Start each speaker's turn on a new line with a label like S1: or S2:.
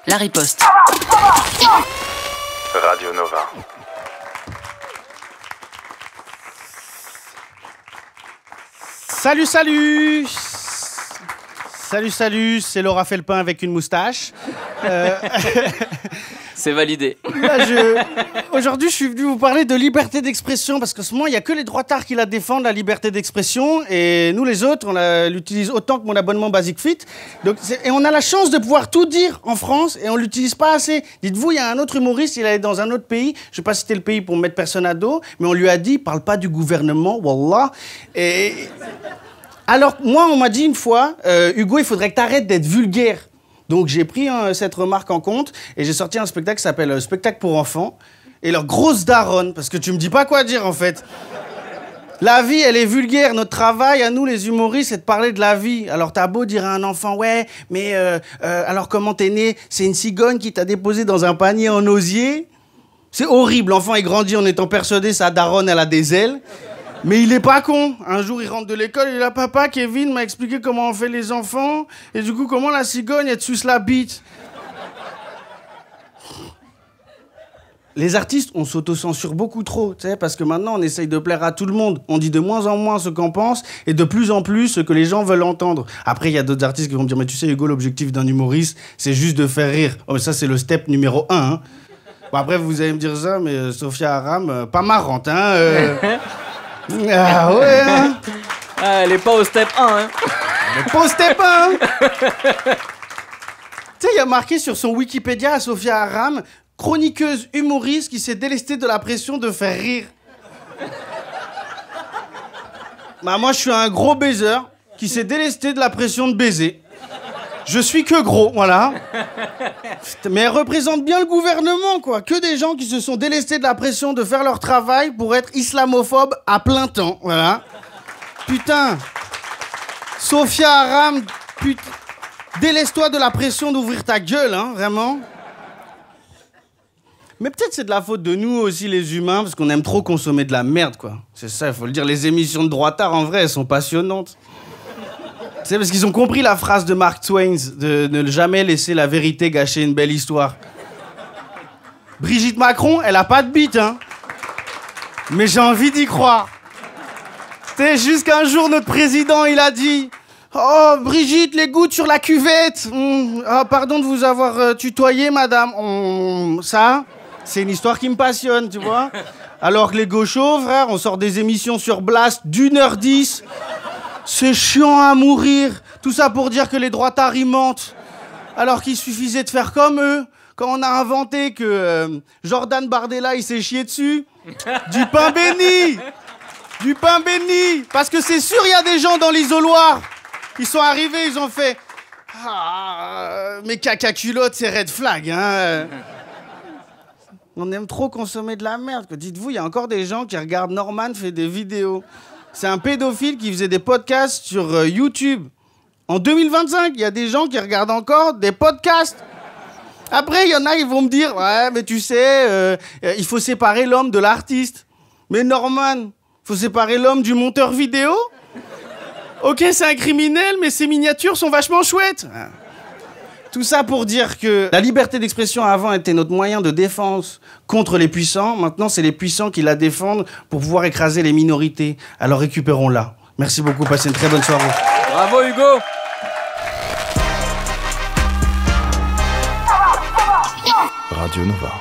S1: La riposte.
S2: Radio Nova.
S3: Salut, salut! Salut, salut, c'est Laura Felpin avec une moustache.
S4: C'est validé.
S3: Là, aujourd'hui, je suis venu vous parler de liberté d'expression parce qu'en ce moment, il n'y a que les droitards qui la défendent, la liberté d'expression. Et nous, les autres, on l'utilise autant que mon abonnement Basic Fit. Donc, et on a la chance de pouvoir tout dire en France et on ne l'utilise pas assez. Dites-vous, il y a un autre humoriste, il allait dans un autre pays. Je ne vais pas citer le pays pour mettre personne à dos, mais on lui a dit, parle pas du gouvernement, wallah. Et... Alors, moi, on m'a dit une fois, Hugo, il faudrait que tu arrêtes d'être vulgaire. Donc, j'ai pris cette remarque en compte et j'ai sorti un spectacle qui s'appelle Spectacle pour enfants. Et leur grosse daronne, parce que tu me dis pas quoi dire, en fait. La vie, elle est vulgaire. Notre travail, à nous, les humoristes, c'est de parler de la vie. Alors, t'as beau dire à un enfant, ouais, mais alors comment t'es né? C'est une cigogne qui t'a déposé dans un panier en osier. C'est horrible. L'enfant, il grandit en étant persuadé, sa daronne, elle a des ailes. Mais il est pas con. Un jour, il rentre de l'école, il a papa, Kevin m'a expliqué comment on fait les enfants, et du coup, comment la cigogne, elle te suce la bite. Les artistes, on s'auto-censure beaucoup trop, tu sais, parce que maintenant, on essaye de plaire à tout le monde. On dit de moins en moins ce qu'on pense, et de plus en plus ce que les gens veulent entendre. Après, il y a d'autres artistes qui vont me dire, mais tu sais, Hugo, l'objectif d'un humoriste, c'est juste de faire rire. Oh, mais ça, c'est le step numéro 1, hein. Bon, après, vous allez me dire ça, mais Sophia Aram, pas marrante, hein. Ah ouais, hein.
S4: Ah, elle est pas au step 1, hein.
S3: Elle est pas au step 1, hein. Tu sais, il y a marqué sur son Wikipédia à Sophia Aram, chroniqueuse humoriste qui s'est délestée de la pression de faire rire. Bah, moi, je suis un gros baiser qui s'est délesté de la pression de baiser. Je suis que gros, voilà. Mais elle représente bien le gouvernement, quoi. Que des gens qui se sont délestés de la pression de faire leur travail pour être islamophobes à plein temps, voilà. Putain. Sophia Aram, putain. Délaisse-toi de la pression d'ouvrir ta gueule, hein, vraiment. Mais peut-être c'est de la faute de nous aussi, les humains, parce qu'on aime trop consommer de la merde, quoi. C'est ça, il faut le dire. Les émissions de droitards, en vrai, elles sont passionnantes. C'est parce qu'ils ont compris la phrase de Mark Twain de ne jamais laisser la vérité gâcher une belle histoire. Brigitte Macron, elle a pas de bite, hein. Mais j'ai envie d'y croire. C'est jusqu'un jour, notre président, il a dit « Oh, Brigitte, les gouttes sur la cuvette. Ah, pardon de vous avoir tutoyé, madame. Ça, c'est une histoire qui me passionne, tu vois. Alors que les gauchos, frère, on sort des émissions sur Blast d'1h10. C'est chiant à mourir. Tout ça pour dire que les droitards, ils mentent. Alors qu'il suffisait de faire comme eux. Quand on a inventé que Jordan Bardella, il s'est chié dessus. Du pain béni. Du pain béni. Parce que c'est sûr, il y a des gens dans l'isoloir. Ils sont arrivés, ils ont fait... Ah, mais caca culotte, c'est red flag, hein. On aime trop consommer de la merde. Dites-vous, il y a encore des gens qui regardent Norman fait des vidéos. C'est un pédophile qui faisait des podcasts sur YouTube. En 2025, il y a des gens qui regardent encore des podcasts. Après, il y en a qui vont me dire « Ouais, mais tu sais, il faut séparer l'homme de l'artiste. » Mais Norman, il faut séparer l'homme du monteur vidéo. Ok, c'est un criminel, mais ses miniatures sont vachement chouettes. Tout ça pour dire que la liberté d'expression avant était notre moyen de défense contre les puissants. Maintenant, c'est les puissants qui la défendent pour pouvoir écraser les minorités. Alors récupérons-la. Merci beaucoup, passez une très bonne soirée.
S4: Bravo Hugo.
S2: Radio Nova.